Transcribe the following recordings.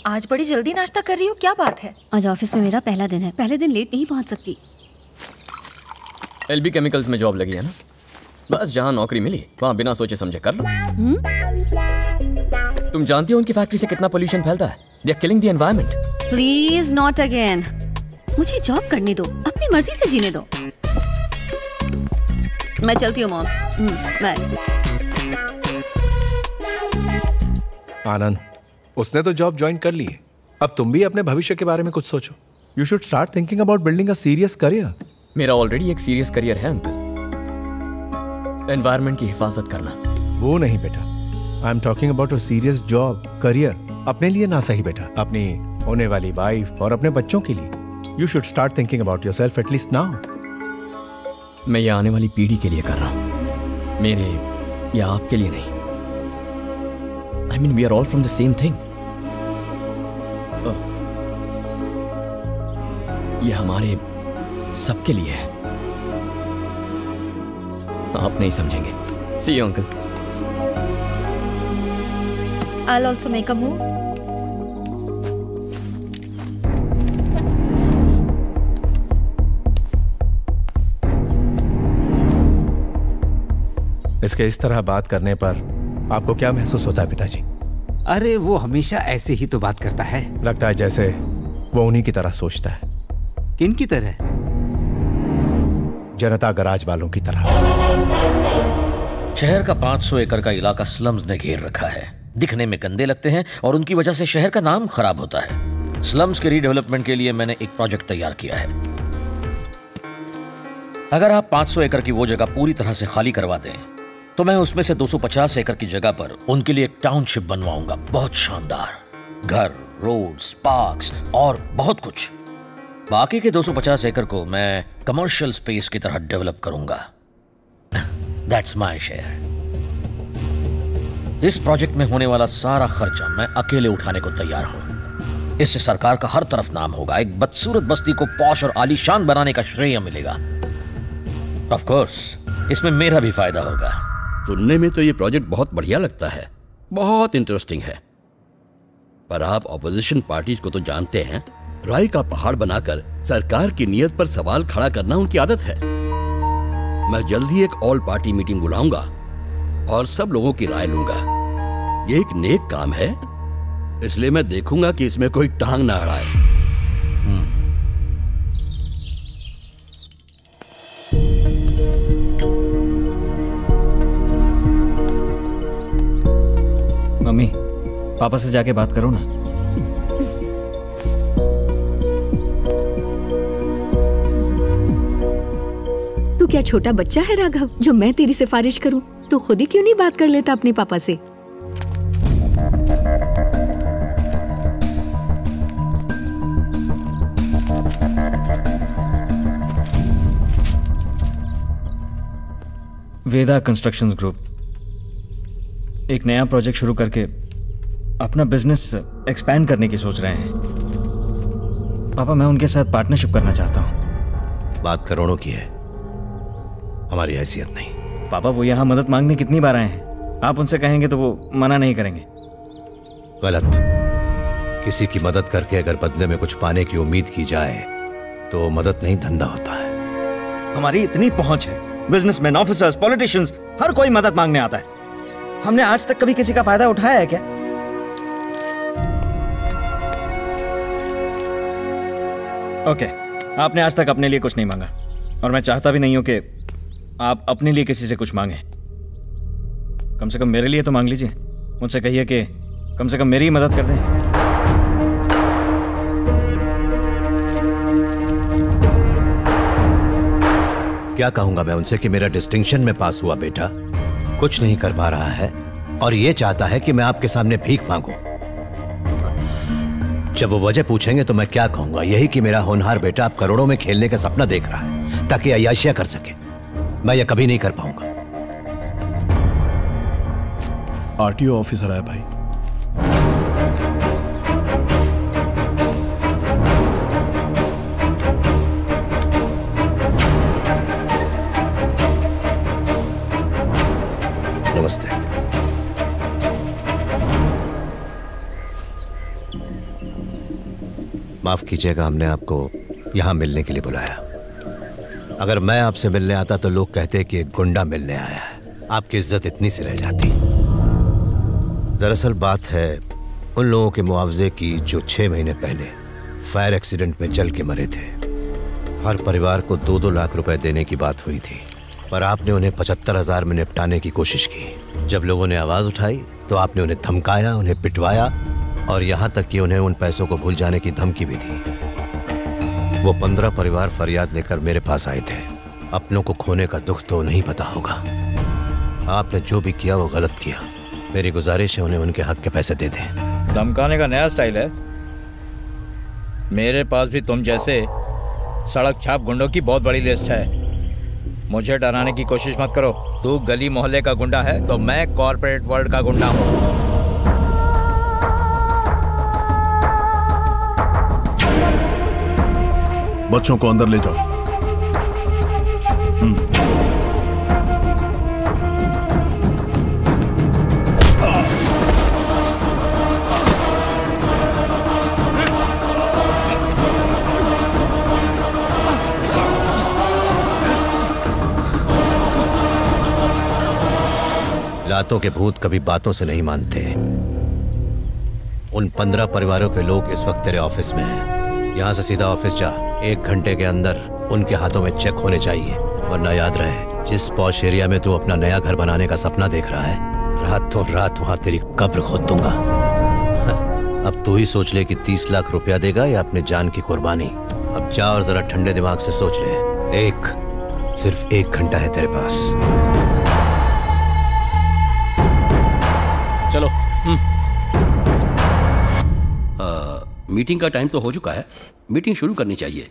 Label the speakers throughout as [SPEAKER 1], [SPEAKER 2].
[SPEAKER 1] आज बड़ी जल्दी नाश्ता कर रही हो, क्या बात है?
[SPEAKER 2] आज ऑफिस में मेरा पहला दिन है, पहले दिन लेट नहीं पहुंच सकती।
[SPEAKER 3] LB केमिकल्स में जॉब लगी है ना, बस जहाँ नौकरी मिली वहाँ बिना सोचे समझे कर लो। तुम जानती हो उनकी फैक्ट्री से कितना पोल्यूशन फैलता है? They are killing the environment.
[SPEAKER 2] Please not again. मुझे जॉब करने दो, अपनी मर्जी से जीने दो। मैं चलती हूँ मॉम, बाय।
[SPEAKER 4] आनंद, उसने तो जॉब ज्वाइन कर ली है, अब तुम भी अपने भविष्य के बारे में कुछ सोचो। You should start thinking about building a serious career.
[SPEAKER 3] मेरा ऑलरेडी एक सीरियस करियर है अंकल, एनवायरनमेंट की हिफाजत करना।
[SPEAKER 4] वो नहीं बेटा, I am talking about a serious job career. अपने लिए ना सही बेटा, अपनी होने वाली वाइफ और अपने बच्चों के लिए। You should start thinking about yourself at least now.
[SPEAKER 3] मैं ये आने वाली पीढ़ी के लिए कर रहा हूँ, मेरे या आपके लिए नहीं। I mean, we are all from the same thing. ये हमारे सबके लिए है। आप नहीं समझेंगे। See you, uncle.
[SPEAKER 1] I'll also make a move.
[SPEAKER 4] इसके इस तरह बात करने पर आपको क्या महसूस होता है पिताजी?
[SPEAKER 5] अरे वो हमेशा ऐसे ही तो बात करता है।
[SPEAKER 4] लगता है जैसे वो उन्हीं की तरह सोचता है।
[SPEAKER 5] किन की तरह?
[SPEAKER 4] जनता गराज वालों की तरह।
[SPEAKER 6] शहर का 500 एकड़ का इलाका स्लम्स ने घेर रखा है। दिखने में गंदे लगते हैं और उनकी वजह से शहर का नाम खराब होता है। स्लम्स के रीडेवलपमेंट के लिए मैंने एक प्रोजेक्ट तैयार किया है। अगर आप 500 एकड़ की वो जगह पूरी तरह से खाली करवा दें तो मैं उसमें से 250 एकड़ की जगह पर उनके लिए एक टाउनशिप बनवाऊंगा। बहुत शानदार, घर, रोड्स, पार्क्स और बहुत कुछ। बाकी के 250 एकड़ को मैं कमर्शियल स्पेस की तरह डेवलप करूंगा। That's my share. इस प्रोजेक्ट में होने वाला सारा खर्चा मैं अकेले उठाने को तैयार हूं। इससे सरकार का हर तरफ नाम होगा। एक बदसूरत बस्ती को पॉश और आलीशान बनाने का श्रेय मिलेगा। ऑफ कोर्स इसमें मेरा भी फायदा होगा।
[SPEAKER 7] सुनने में तो ये प्रोजेक्ट बहुत बढ़िया लगता है, बहुत इंटरेस्टिंग है। पर आप ऑपोजिशन पार्टीज को तो जानते हैं, राय का पहाड़ बनाकर सरकार की नीयत पर सवाल खड़ा करना उनकी आदत है। मैं जल्द ही एक ऑल पार्टी मीटिंग बुलाऊंगा और सब लोगों की राय लूंगा। ये एक नेक काम है, इसलिए मैं देखूंगा कि इसमें कोई टांग ना अड़ाए।
[SPEAKER 8] मम्मी, पापा से जाके बात करो ना।
[SPEAKER 9] तू क्या छोटा बच्चा है राघव, जो मैं तेरी सिफारिश करूं? तू खुद ही क्यों नहीं बात कर लेता अपने पापा से?
[SPEAKER 8] वेदा कंस्ट्रक्शंस ग्रुप एक नया प्रोजेक्ट शुरू करके अपना बिजनेस एक्सपैंड करने की सोच रहे हैं। पापा, मैं उनके साथ पार्टनरशिप करना चाहता हूँ।
[SPEAKER 6] बात करोड़ों की है, हमारी हैसियत नहीं।
[SPEAKER 8] पापा, वो यहाँ मदद मांगने कितनी बार आए हैं, आप उनसे कहेंगे तो वो मना नहीं करेंगे।
[SPEAKER 6] गलत। किसी की मदद करके अगर बदले में कुछ पाने की उम्मीद की जाए तो मदद नहीं, धंधा होता है।
[SPEAKER 8] हमारी इतनी पहुंच है, बिजनेसमैन, ऑफिसर्स, पॉलिटिशियंस, हर कोई मदद मांगने आता है। हमने आज तक कभी किसी का फायदा उठाया है क्या? ओके, आपने आज तक अपने लिए कुछ नहीं मांगा और मैं चाहता भी नहीं हूं कि आप अपने लिए किसी से कुछ मांगे। कम से कम मेरे लिए तो मांग लीजिए। मुझसे कहिए कि कम से कम मेरी ही मदद कर दें।
[SPEAKER 6] क्या कहूंगा मैं उनसे कि मेरा डिस्टिंक्शन में पास हुआ बेटा, कुछ नहीं कर पा रहा है और ये चाहता है कि मैं आपके सामने भीख मांगूं। जब वो वजह पूछेंगे तो मैं क्या कहूंगा? यही कि मेरा होनहार बेटा अब करोड़ों में खेलने का सपना देख रहा है ताकि अय्याशियां कर सके। मैं ये कभी नहीं कर पाऊंगा।
[SPEAKER 4] आरटीओ ऑफिसर आया भाई।
[SPEAKER 6] नमस्ते।
[SPEAKER 4] माफ कीजिएगा, हमने आपको यहाँ मिलने के लिए बुलाया। अगर मैं आपसे मिलने आता तो लोग कहते कि एक गुंडा मिलने आया है, आपकी इज्जत इतनी सी रह जाती। दरअसल बात है उन लोगों के मुआवजे की जो 6 महीने पहले फायर एक्सीडेंट में जल के मरे थे। हर परिवार को 2-2 लाख रुपए देने की बात हुई थी, पर आपने उन्हें 75,000 में निपटाने की कोशिश की। जब लोगों ने आवाज उठाई तो आपने उन्हें धमकाया, उन्हें पिटवाया और यहाँ तक कि उन्हें उन पैसों को भूल जाने की धमकी भी दी। वो 15 परिवार फरियाद लेकर मेरे पास आए थे। अपनों को खोने का दुख तो नहीं पता होगा। आपने जो भी किया वो गलत किया। मेरी गुजारिश है उन्हें उनके हक के पैसे दे दें।
[SPEAKER 10] धमकाने का नया स्टाइल है। मेरे पास भी तुम जैसे सड़क छाप गुंडों की बहुत बड़ी लिस्ट है। मुझे डराने की कोशिश मत करो। तू गली मोहल्ले का गुंडा है तो मैं कॉर्पोरेट वर्ल्ड का गुंडा हूँ।
[SPEAKER 11] बच्चों को अंदर ले जाओ।
[SPEAKER 4] लातों के भूत कभी बातों से नहीं मानते। उन 15 परिवारों के लोग इस वक्त तेरे ऑफिस में हैं। यहाँ से सीधा ऑफिस जा। 1 घंटे के अंदर उनके हाथों में चेक होने चाहिए, वरना याद रहे जिस पॉश एरिया में तू अपना नया घर बनाने का सपना देख रहा है, रातों रात वहाँ तेरी कब्र खोद दूंगा। अब तू ही सोच ले कि 30 लाख रुपया देगा या अपने जान की कुर्बानी। अब जा और जरा ठंडे दिमाग से सोच ले। सिर्फ 1 घंटा है तेरे पास।
[SPEAKER 7] चलो। मीटिंग का टाइम तो हो चुका है, मीटिंग शुरू करनी चाहिए,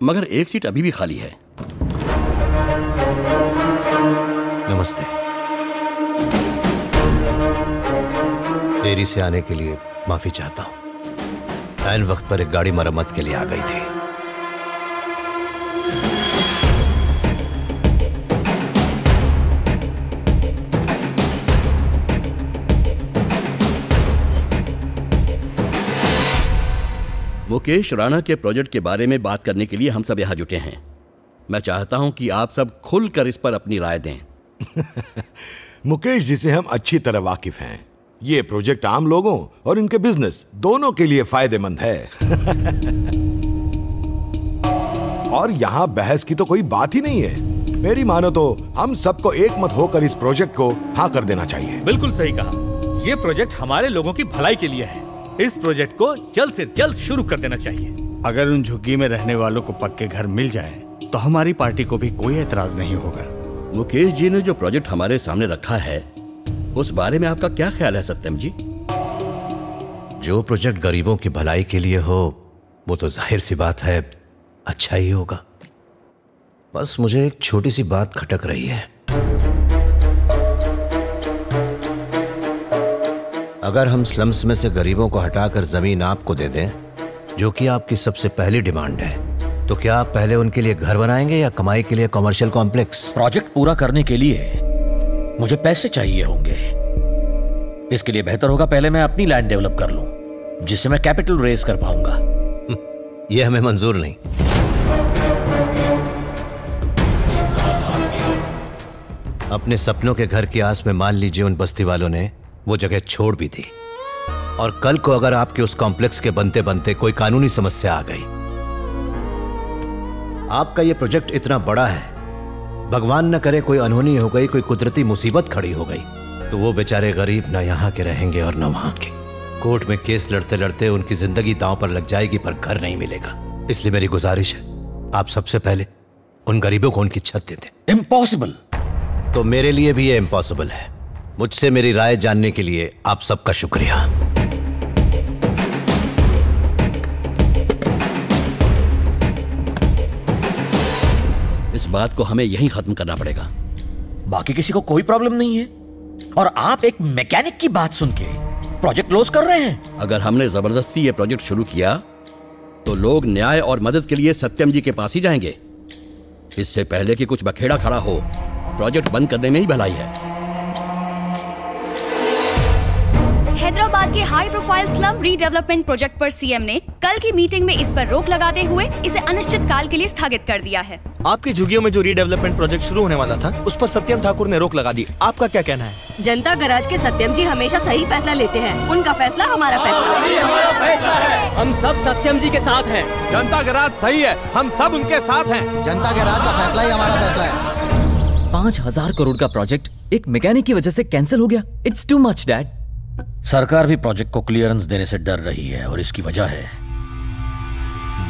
[SPEAKER 7] मगर एक सीट अभी भी खाली है।
[SPEAKER 4] नमस्ते। देरी से आने के लिए माफी चाहता हूं। ऐन वक्त पर एक गाड़ी मरम्मत के लिए आ गई थी।
[SPEAKER 7] मुकेश राणा के प्रोजेक्ट के बारे में बात करने के लिए हम सब यहाँ जुटे हैं। मैं चाहता हूं कि आप सब खुलकर इस पर अपनी राय दें।
[SPEAKER 12] मुकेश जी से हम अच्छी तरह वाकिफ हैं। ये प्रोजेक्ट आम लोगों और इनके बिजनेस दोनों के लिए फायदेमंद है। और यहाँ बहस की तो कोई बात ही नहीं है। मेरी मानो तो हम सबको एक मत होकर इस प्रोजेक्ट को हाँ कर देना चाहिए।
[SPEAKER 13] बिल्कुल सही कहा। ये प्रोजेक्ट हमारे लोगों की भलाई के लिए है। इस प्रोजेक्ट को जल्द से जल्द शुरू कर देना चाहिए।
[SPEAKER 14] अगर उन झुग्गी में रहने वालों को पक्के घर मिल जाए तो हमारी पार्टी को भी कोई एतराज नहीं होगा।
[SPEAKER 7] मुकेश जी ने जो प्रोजेक्ट हमारे सामने रखा है उस बारे में आपका क्या ख्याल है सत्यम जी?
[SPEAKER 4] जो प्रोजेक्ट गरीबों की भलाई के लिए हो वो तो जाहिर सी बात है अच्छा ही होगा। बस मुझे एक छोटी सी बात खटक रही है। अगर हम स्लम्स में से गरीबों को हटाकर जमीन आपको दे दें, जो कि आपकी सबसे पहली डिमांड है, तो क्या आप पहले उनके लिए घर बनाएंगे या कमाई के लिए कमर्शियल कॉम्प्लेक्स?
[SPEAKER 6] प्रोजेक्ट पूरा करने के लिए मुझे पैसे चाहिए होंगे। इसके लिए बेहतर होगा पहले मैं अपनी लैंड डेवलप कर लूं, जिससे मैं कैपिटल रेज कर पाऊंगा।
[SPEAKER 4] यह हमें मंजूर नहीं। अपने सपनों के घर की आस में मान लीजिए उन बस्ती वालों ने वो जगह छोड़ भी थी, और कल को अगर आपके उस कॉम्प्लेक्स के बनते बनते कोई कानूनी समस्या आ गई, आपका ये प्रोजेक्ट इतना बड़ा है, भगवान न करे कोई अनहोनी हो गई, कोई कुदरती मुसीबत खड़ी हो गई, तो वो बेचारे गरीब ना यहाँ के रहेंगे और न वहां के। कोर्ट में केस लड़ते लड़ते उनकी जिंदगी दांव पर लग जाएगी, पर घर नहीं मिलेगा। इसलिए मेरी गुजारिश है आप सबसे पहले उन गरीबों को उनकी छत दे दें।
[SPEAKER 6] इम्पॉसिबल।
[SPEAKER 4] तो मेरे लिए भी ये इम्पॉसिबल है। मुझसे मेरी राय जानने के लिए आप सबका शुक्रिया।
[SPEAKER 7] इस बात को हमें यहीं खत्म करना पड़ेगा।
[SPEAKER 6] बाकी किसी को कोई प्रॉब्लम नहीं है, और आप एक मैकेनिक की बात सुन के प्रोजेक्ट क्लोज कर रहे हैं।
[SPEAKER 7] अगर हमने जबरदस्ती ये प्रोजेक्ट शुरू किया तो लोग न्याय और मदद के लिए सत्यम जी के पास ही जाएंगे। इससे पहले कि कुछ बखेड़ा खड़ा हो, प्रोजेक्ट बंद करने में ही भलाई है।
[SPEAKER 2] हैदराबाद के high profile slum redevelopment project पर सीएम ने कल की मीटिंग में इस पर रोक लगाते हुए इसे अनिश्चित काल के लिए स्थगित कर दिया है।
[SPEAKER 15] आपकी झुग्गियों में जो रीडेवलपमेंट प्रोजेक्ट शुरू होने वाला था, उस पर सत्यम ठाकुर ने रोक लगा दी। आपका क्या कहना है?
[SPEAKER 16] जनता गराज के सत्यम जी हमेशा सही फैसला लेते हैं। उनका फैसला हमारा फैसला है।
[SPEAKER 3] हम सब सत्यम जी के साथ हैं।
[SPEAKER 13] जनता गराज सही है, हम सब उनके साथ हैं।
[SPEAKER 17] जनता गराज का फैसला ही हमारा फैसला है।
[SPEAKER 3] 5,000 करोड़ का प्रोजेक्ट एक मैकेनिक की वजह से कैंसिल हो गया। It's too much dad.
[SPEAKER 6] सरकार भी प्रोजेक्ट को क्लियरेंस देने से डर रही है और इसकी वजह है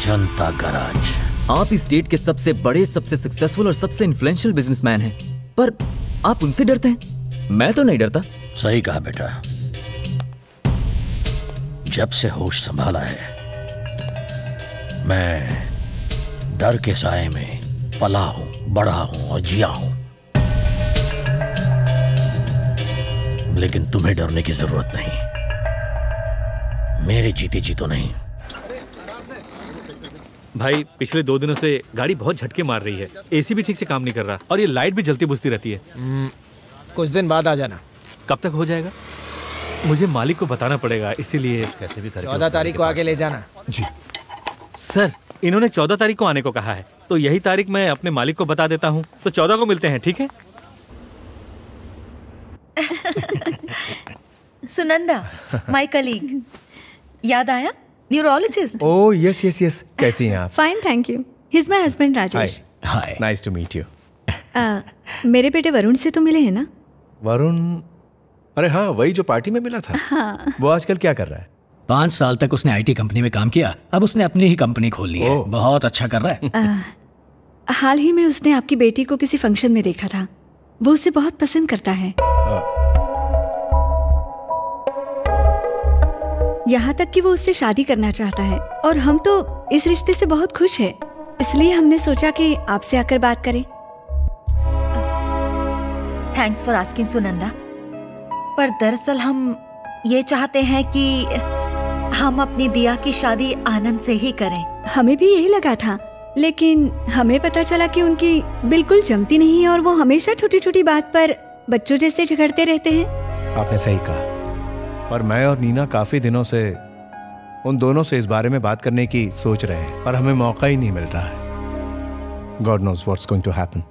[SPEAKER 6] जनता गराज।
[SPEAKER 3] आप इस स्टेट के सबसे बड़े, सबसे सक्सेसफुल और सबसे इन्फ्लुएंशियल बिजनेसमैन हैं, पर आप उनसे डरते हैं। मैं तो नहीं डरता।
[SPEAKER 6] सही कहा बेटा। जब से होश संभाला है, मैं डर के साए में पला हूं, बढ़ा हूं और जिया हूं। लेकिन तुम्हें डरने की जरूरत नहीं, मेरे जीते जी तो नहीं।
[SPEAKER 13] भाई पिछले 2 दिनों से गाड़ी बहुत झटके मार रही है, एसी भी ठीक से काम नहीं कर रहा और ये लाइट भी जलती बुझती रहती है।
[SPEAKER 17] कुछ दिन बाद आ जाना।
[SPEAKER 13] कब तक हो जाएगा? मुझे मालिक को बताना पड़ेगा, इसीलिए
[SPEAKER 6] कैसे भी
[SPEAKER 17] 14 तारीख को आके ले जाना।
[SPEAKER 13] जी सर, इन्होंने 14 तारीख को आने को कहा है, तो यही तारीख मैं अपने मालिक को बता देता हूँ, तो 14 को मिलते हैं, ठीक है?
[SPEAKER 1] सुनंदा, माय कलीग, याद आया? Neurologist.
[SPEAKER 18] Oh yes yes yes, कैसी हैं आप?
[SPEAKER 9] Fine thank you. He is my husband Rajesh.
[SPEAKER 18] Hi, nice to meet you.
[SPEAKER 9] मेरे बेटे वरुण से तो मिले हैं ना?
[SPEAKER 18] वरुण? अरे हाँ, वही जो पार्टी में मिला था।
[SPEAKER 9] हाँ।
[SPEAKER 18] वो आजकल क्या कर रहा है?
[SPEAKER 17] 5 साल तक उसने IT कंपनी में काम किया, अब उसने अपनी ही कंपनी खोल ली है। बहुत अच्छा कर रहा है।
[SPEAKER 9] हाल ही में उसने आपकी बेटी को किसी फंक्शन में देखा था। वो उसे बहुत पसंद करता है। यहाँ तक कि वो उससे शादी करना चाहता है और हम तो इस रिश्ते से बहुत खुश हैं। इसलिए हमने सोचा कि आपसे आकर बात करें।
[SPEAKER 1] थैंक्स फॉर आस्किंग सुनंदा, पर दरअसल हम ये चाहते हैं कि हम अपनी दिया की शादी आनंद से ही करें।
[SPEAKER 9] हमें भी यही लगा था, लेकिन हमें पता चला कि उनकी बिल्कुल जमती नहीं है और वो हमेशा छोटी छोटी बात पर बच्चों जैसे झगड़ते रहते हैं।
[SPEAKER 18] आपने सही कहा, पर मैं और नीना काफी दिनों से उन दोनों से इस बारे में बात करने की सोच रहे हैं, पर हमें मौका ही नहीं मिल रहा है। God knows what's going to happen.